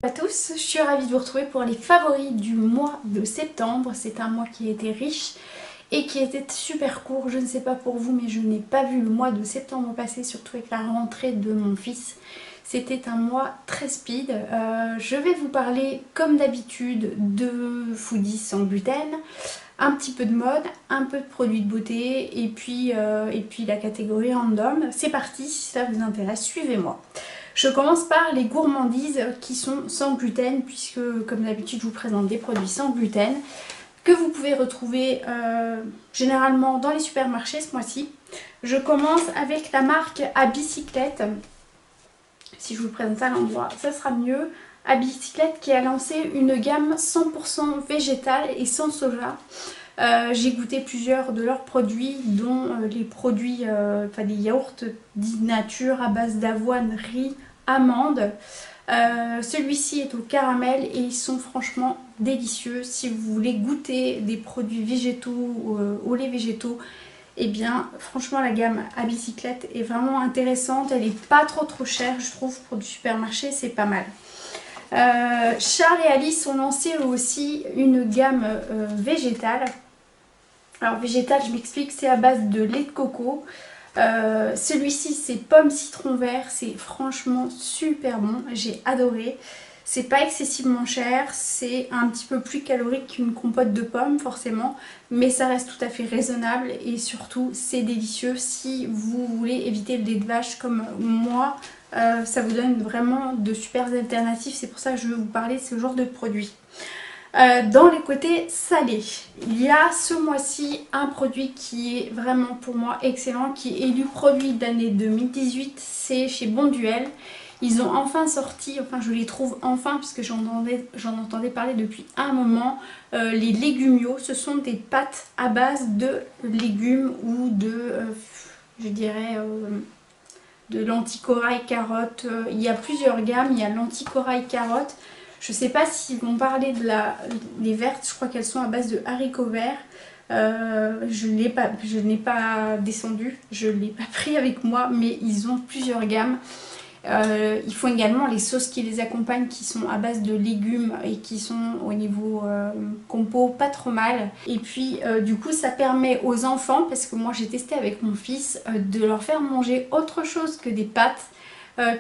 Bonjour à tous, je suis ravie de vous retrouver pour les favoris du mois de septembre. C'est un mois qui a été riche et qui était super court. Je ne sais pas pour vous, mais je n'ai pas vu le mois de septembre passer, surtout avec la rentrée de mon fils. C'était un mois très speed. Je vais vous parler, comme d'habitude, de foodies sans gluten, un petit peu de mode, un peu de produits de beauté et puis la catégorie random. C'est parti, si ça vous intéresse, suivez-moi. Je commence par les gourmandises qui sont sans gluten, puisque comme d'habitude je vous présente des produits sans gluten que vous pouvez retrouver généralement dans les supermarchés ce mois-ci. Je commence avec la marque à bicyclette. Si je vous présente à l'endroit, ça sera mieux. À bicyclette qui a lancé une gamme 100% végétale et sans soja. J'ai goûté plusieurs de leurs produits, dont les produits, des yaourts dits nature à base d'avoine, riz, amandes. Celui-ci est au caramel et ils sont franchement délicieux. Si vous voulez goûter des produits végétaux, au lait végétaux, et bien franchement la gamme à bicyclette est vraiment intéressante. Elle n'est pas trop chère, je trouve, pour du supermarché, c'est pas mal. Charles et Alice ont lancé eux aussi une gamme végétale. Alors végétal, je m'explique, c'est à base de lait de coco. Celui-ci c'est pomme citron vert, c'est franchement super bon, j'ai adoré. C'est pas excessivement cher, c'est un petit peu plus calorique qu'une compote de pommes forcément, mais ça reste tout à fait raisonnable et surtout c'est délicieux. Si vous voulez éviter le lait de vache comme moi, ça vous donne vraiment de super alternatives, c'est pour ça que je veux vous parler de ce genre de produit. Dans les côtés salés, il y a ce mois-ci un produit qui est vraiment pour moi excellent, qui est élu produit d'année 2018, c'est chez Bonduelle. Ils ont enfin sorti, enfin je les trouve enfin puisque j'en entendais parler depuis un moment, les légumiaux. Ce sont des pâtes à base de légumes ou de, je dirais, de lentilles corail carottes. Il y a plusieurs gammes, il y a lentilles corail carottes. Je ne sais pas s'ils vont parler de les vertes, je crois qu'elles sont à base de haricots verts. Je n'ai pas descendu, je ne l'ai pas pris avec moi, mais ils ont plusieurs gammes. Ils font également les sauces qui les accompagnent, qui sont à base de légumes et qui sont au niveau compo pas trop mal. Et puis du coup ça permet aux enfants, parce que moi j'ai testé avec mon fils, de leur faire manger autre chose que des pâtes.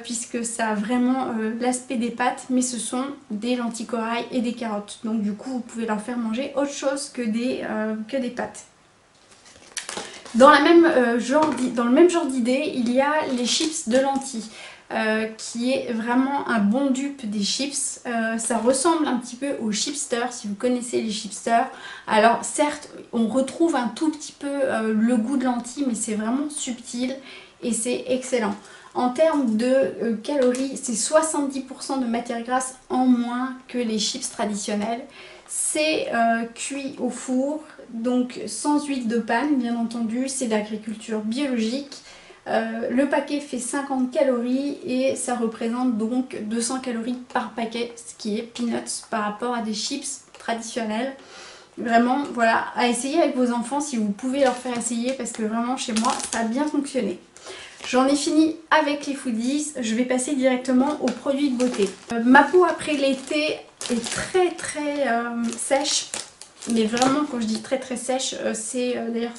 Puisque ça a vraiment l'aspect des pâtes, mais ce sont des lentilles corail et des carottes. Donc du coup vous pouvez leur faire manger autre chose que des pâtes. Dans le même genre d'idée, il y a les chips de lentilles. Qui est vraiment un bon dupe des chips. Ça ressemble un petit peu aux chipsters, si vous connaissez les chipsters. Alors certes, on retrouve un tout petit peu le goût de lentilles, mais c'est vraiment subtil et c'est excellent. En termes de calories, c'est 70% de matière grasse en moins que les chips traditionnels. C'est cuit au four, donc sans huile de palme bien entendu, c'est d'agriculture biologique. Le paquet fait 50 calories et ça représente donc 200 calories par paquet, ce qui est peanuts par rapport à des chips traditionnels. Vraiment, voilà, à essayer avec vos enfants si vous pouvez leur faire essayer, parce que vraiment chez moi ça a bien fonctionné. J'en ai fini avec les foodies, je vais passer directement aux produits de beauté. Ma peau après l'été est très sèche, mais vraiment quand je dis très sèche, c'est d'ailleurs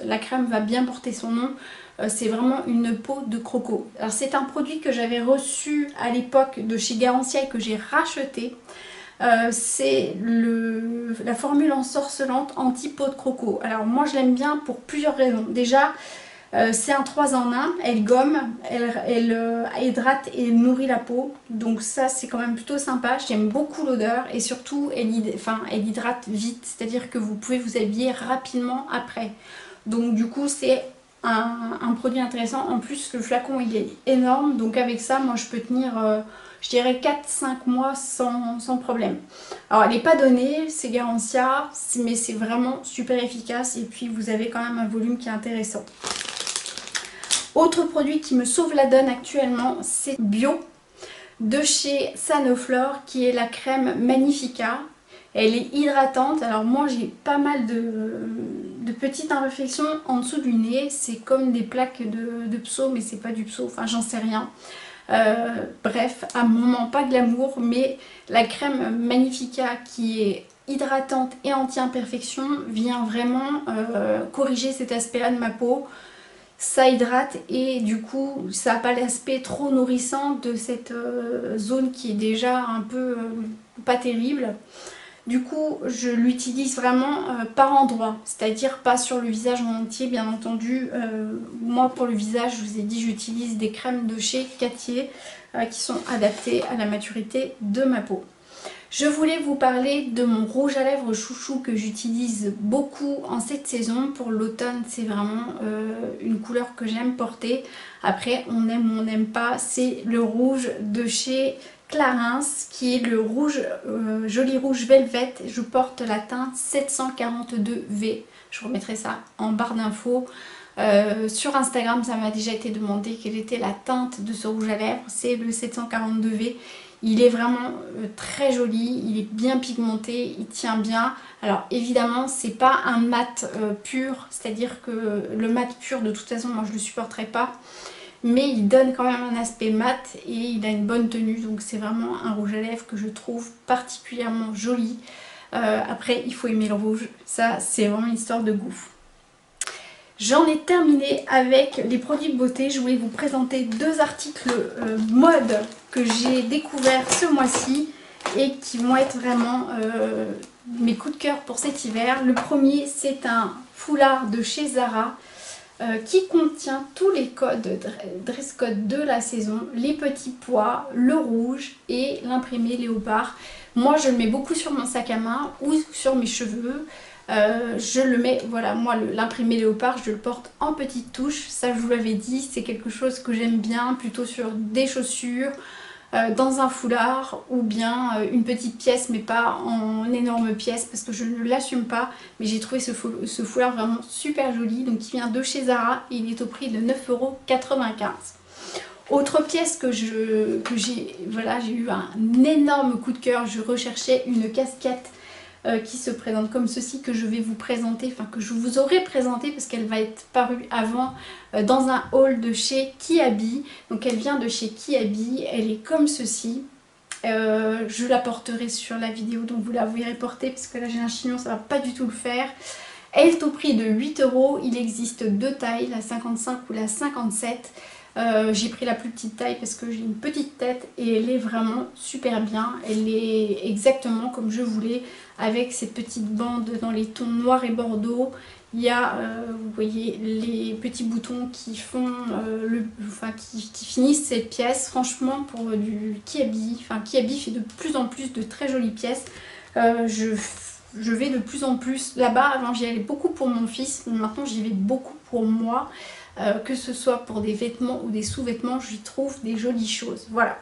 la crème va bien porter son nom, c'est vraiment une peau de croco. Alors c'est un produit que j'avais reçu à l'époque de chez Garantia et que j'ai racheté. C'est la formule ensorcelante anti-peau de croco. Alors moi je l'aime bien pour plusieurs raisons. Déjà, c'est un 3 en 1, elle gomme, elle hydrate et nourrit la peau, donc ça c'est quand même plutôt sympa. J'aime beaucoup l'odeur et surtout elle hydrate vite, c'est-à-dire que vous pouvez vous habiller rapidement après. Donc du coup c'est un produit intéressant. En plus le flacon il est énorme, donc avec ça moi je peux tenir je dirais 4-5 mois sans problème. Alors elle n'est pas donnée, c'est Garantia, mais c'est vraiment super efficace et puis vous avez quand même un volume qui est intéressant. Autre produit qui me sauve la donne actuellement, c'est bio de chez Sanoflore, qui est la crème Magnifica. Elle est hydratante. Alors moi j'ai pas mal de petites imperfections en dessous du nez. C'est comme des plaques de pso, mais c'est pas du pso, enfin j'en sais rien. Bref, un moment pas glamour, mais la crème Magnifica qui est hydratante et anti-imperfection vient vraiment corriger cet aspect-là de ma peau. Ça hydrate et du coup ça n'a pas l'aspect trop nourrissant de cette zone qui est déjà un peu pas terrible. Du coup je l'utilise vraiment par endroit, c'est-à-dire pas sur le visage en entier bien entendu. Moi pour le visage je vous ai dit j'utilise des crèmes de chez Cattier qui sont adaptées à la maturité de ma peau. Je voulais vous parler de mon rouge à lèvres chouchou que j'utilise beaucoup en cette saison. Pour l'automne, c'est vraiment une couleur que j'aime porter. Après, on aime ou on n'aime pas. C'est le rouge de chez Clarins, qui est le rouge Joli Rouge Velvet. Je porte la teinte 742V. Je remettrai ça en barre d'infos. Sur Instagram, ça m'a déjà été demandé quelle était la teinte de ce rouge à lèvres. C'est le 742V. Il est vraiment très joli, il est bien pigmenté, il tient bien. Alors évidemment c'est pas un mat pur, c'est-à-dire que le mat pur de toute façon moi je le supporterai pas. Mais il donne quand même un aspect mat et il a une bonne tenue. Donc c'est vraiment un rouge à lèvres que je trouve particulièrement joli. Après il faut aimer le rouge, ça c'est vraiment une histoire de goût. J'en ai terminé avec les produits de beauté. Je voulais vous présenter deux articles mode que j'ai découverts ce mois-ci et qui vont être vraiment mes coups de cœur pour cet hiver. Le premier, c'est un foulard de chez Zara qui contient tous les codes, dress code de la saison, les petits pois, le rouge et l'imprimé léopard. Moi, je le mets beaucoup sur mon sac à main ou sur mes cheveux. Je le mets, voilà, moi l'imprimé léopard je le porte en petites touches, ça je vous l'avais dit, c'est quelque chose que j'aime bien plutôt sur des chaussures, dans un foulard ou bien une petite pièce mais pas en énorme pièce parce que je ne l'assume pas, mais j'ai trouvé ce foulard vraiment super joli, donc il vient de chez Zara et il est au prix de 9,95 €. Autre pièce que j'ai eu un énorme coup de cœur, je recherchais une casquette qui se présente comme ceci, que je vais vous présenter, enfin que je vous aurais présenté parce qu'elle va être parue avant dans un haul de chez Kiabi. Donc elle vient de chez Kiabi, elle est comme ceci. Je la porterai sur la vidéo, donc vous la verrez porter parce que là j'ai un chignon, ça va pas du tout le faire. Elle est au prix de 8 €, il existe deux tailles, la 55 ou la 57. J'ai pris la plus petite taille parce que j'ai une petite tête et elle est vraiment super bien. Elle est exactement comme je voulais, avec ces petites bandes dans les tons noir et bordeaux. Il y a, vous voyez, les petits boutons qui font, qui finissent cette pièce. Franchement, pour du Kiabi, Kiabi fait de plus en plus de très jolies pièces. Je vais de plus en plus là-bas. Avant, j'y allais beaucoup pour mon fils, mais maintenant j'y vais beaucoup pour moi. Que ce soit pour des vêtements ou des sous-vêtements, j'y trouve des jolies choses. Voilà.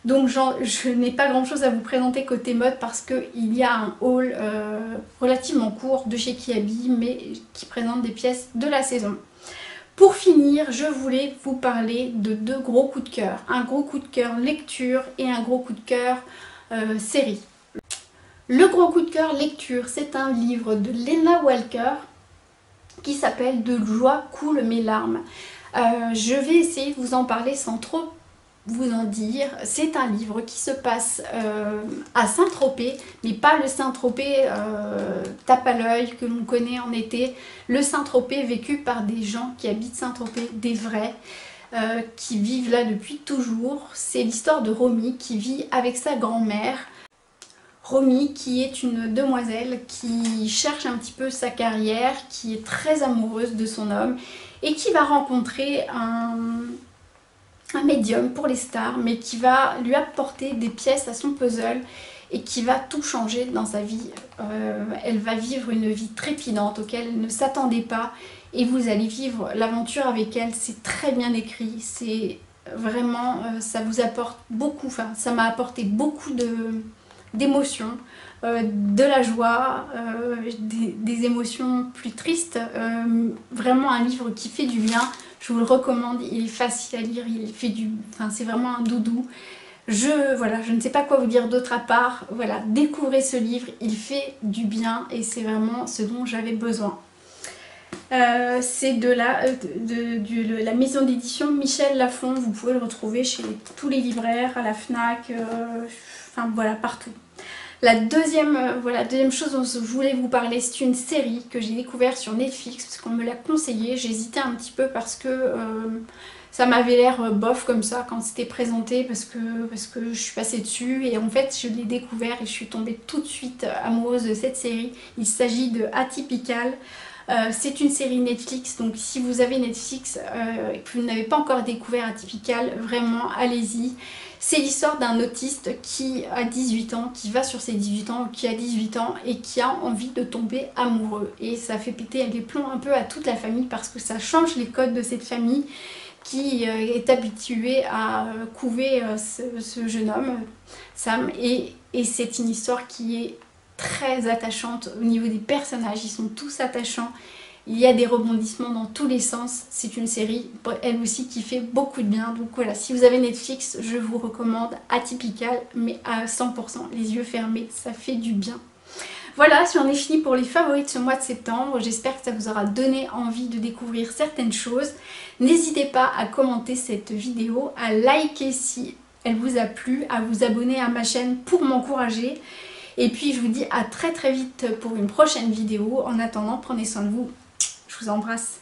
Donc je n'ai pas grand chose à vous présenter côté mode parce qu'il y a un haul relativement court de chez Kiabi mais qui présente des pièces de la saison. Pour finir, je voulais vous parler de deux gros coups de cœur. Un gros coup de cœur lecture et un gros coup de cœur série. Le gros coup de cœur lecture, c'est un livre de Lena Walker qui s'appelle De joie coulent mes larmes. Je vais essayer de vous en parler sans trop vous en dire. C'est un livre qui se passe à Saint-Tropez, mais pas le Saint-Tropez tape à l'œil que l'on connaît en été. Le Saint-Tropez vécu par des gens qui habitent Saint-Tropez, des vrais, qui vivent là depuis toujours. C'est l'histoire de Romy qui vit avec sa grand-mère. Romy qui est une demoiselle qui cherche un petit peu sa carrière, qui est très amoureuse de son homme et qui va rencontrer un médium pour les stars, mais qui va lui apporter des pièces à son puzzle et qui va tout changer dans sa vie. Elle va vivre une vie trépidante auquel elle ne s'attendait pas et vous allez vivre l'aventure avec elle. C'est très bien écrit, c'est vraiment, ça vous apporte beaucoup, enfin ça m'a apporté beaucoup d'émotions, de la joie, des émotions plus tristes, vraiment un livre qui fait du bien. Je vous le recommande, il est facile à lire, c'est vraiment un doudou. Je ne sais pas quoi vous dire d'autre à part, voilà, découvrez ce livre, il fait du bien et c'est vraiment ce dont j'avais besoin. C'est de la maison d'édition Michel Lafon. Vous pouvez le retrouver chez tous les libraires, à la FNAC, enfin voilà, partout. La deuxième chose dont je voulais vous parler, c'est une série que j'ai découverte sur Netflix parce qu'on me l'a conseillé. J'hésitais un petit peu parce que ça m'avait l'air bof comme ça quand c'était présenté parce que je suis passée dessus et en fait je l'ai découvert et je suis tombée tout de suite amoureuse de cette série. Il s'agit de Atypical. C'est une série Netflix, donc si vous avez Netflix et que vous n'avez pas encore découvert Atypical, vraiment allez-y. C'est l'histoire d'un autiste qui a 18 ans, qui va sur ses 18 ans, qui a 18 ans et qui a envie de tomber amoureux. Et ça fait péter les plombs un peu à toute la famille parce que ça change les codes de cette famille qui est habituée à couver ce jeune homme, Sam. Et c'est une histoire qui est très attachante au niveau des personnages, ils sont tous attachants. Il y a des rebondissements dans tous les sens. C'est une série, elle aussi, qui fait beaucoup de bien. Donc voilà, si vous avez Netflix, je vous recommande Atypical, mais à 100%, les yeux fermés, ça fait du bien. Voilà, j'en ai fini pour les favoris de ce mois de septembre. J'espère que ça vous aura donné envie de découvrir certaines choses. N'hésitez pas à commenter cette vidéo, à liker si elle vous a plu, à vous abonner à ma chaîne pour m'encourager. Et puis je vous dis à très vite pour une prochaine vidéo. En attendant, prenez soin de vous. Je vous embrasse.